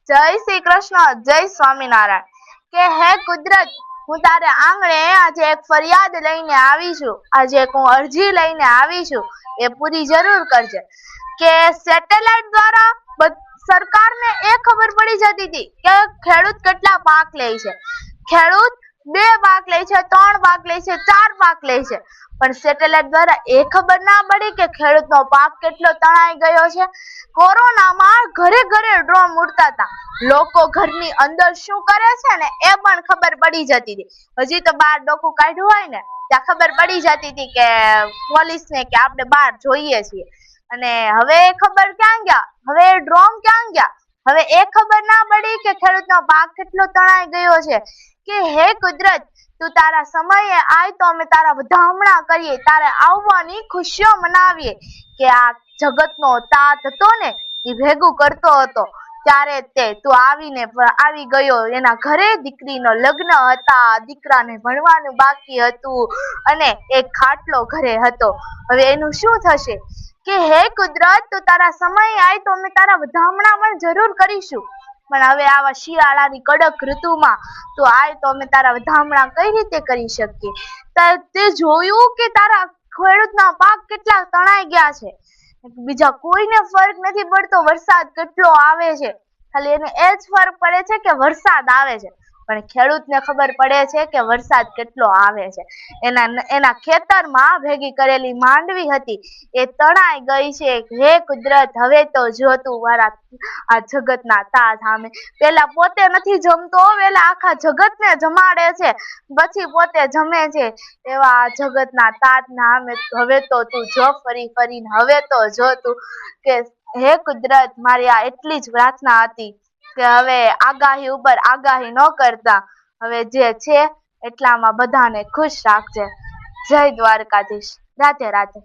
જય શ્રી કૃષ્ણ, જય સ્વામિનારાયણ. કે હે કુદરત, હું તારે આંગણે આજે એક ફરિયાદ લઈને આવી છું, આજે એક હું અરજી લઈને આવી છું, એ પૂરી જરૂર કરજે. કે સેટેલાઇટ દ્વારા સરકારને એ ખબર પડી જતી હતી કે ખેડૂત કેટલા પાક લે છે. ખેડૂત 2 પાક લે છે, 3 પાક લે છે, 4 પાક લે છે, પણ સેટેલાઇટ દ્વારા એ ખબર ના પડી કે ખેડૂતનો પાક કેટલો તણાઈ ગયો છે. કોરોનામાં ઘરે ઘરે ડ્રોન ઉડતા હતા, લોકો ઘરની અંદર શું કરે છે ને એ પણ ખબર પડી જતી હતી. હજી તો બહાર ડોકું કાઢ્યું હોય ને ત્યાં ખબર પડી જતી હતી કે પોલીસને કે આપણે બહાર જોઈએ છીએ. અને હવે ખબર ક્યાં ગયા, હવે ડ્રોન ક્યાં ગયા, હવે એ ખબર ના પડી કે ખેડૂતનો પાક કેટલો તણાઈ ગયો છે. કે હે કુદરત, તું તારા સમયે આય તો અમે તારા વધામણા કરીએ, તારે આવવાની ખુશીઓ મનાવીએ. કે આ જગતનો તાત હતો ને એ ભેગું કરતો હતો, ત્યારે તું આવી ગયો. એના ઘરે દીકરીનો લગ્ન હતા, દીકરાને ભણવાનું બાકી હતું અને એક ખાટલો ઘરે હતો. હવે એનું શું થશે? કે હે કુદરત, તું તારા સમયે આય તો અમે તારા વધામણા પણ જરૂર કરીશું, પણ હવે આવા શિયાળાની કડક ઋતુમાં તું આય તો અમે તારા વધામણા કઈ રીતે કરી શકીએ? તે જોયું કે તારા ખેડૂતના પાક કેટલા તણાઈ ગયા છે. બીજા કોઈને ફરક નથી પડતો વરસાદ કેટલો આવે છે, ખાલી એને એ જ ફરક પડે છે કે વરસાદ આવે છે, પણ ખેડૂતને ખબર પડે છે કે વરસાદ કેટલો આવે છે. એના ખેતરમાં ભેગી કરેલી માંડવી હતી એ તણાઈ ગઈ છે. હે કુદરત, હવે તો જો તું મારા આ જગતના તાત સામે, પેલા પોતે નથી જમતો, પેલા આખા જગતને જમાડે છે, પછી પોતે જમે છે. એવા આ જગતના તાત ના સામે હવે તો તું જો ફરી ફરીને, હવે તો જો તું કે હે કુદરત, મારી આ એટલી જ પ્રાર્થના હતી કે હવે આગાહી ઉપર આગાહી ન કરતા, હવે જે છે એટલામાં બધાને ખુશ રાખજે. જય દ્વારકાધીશ. રાધે રાધે.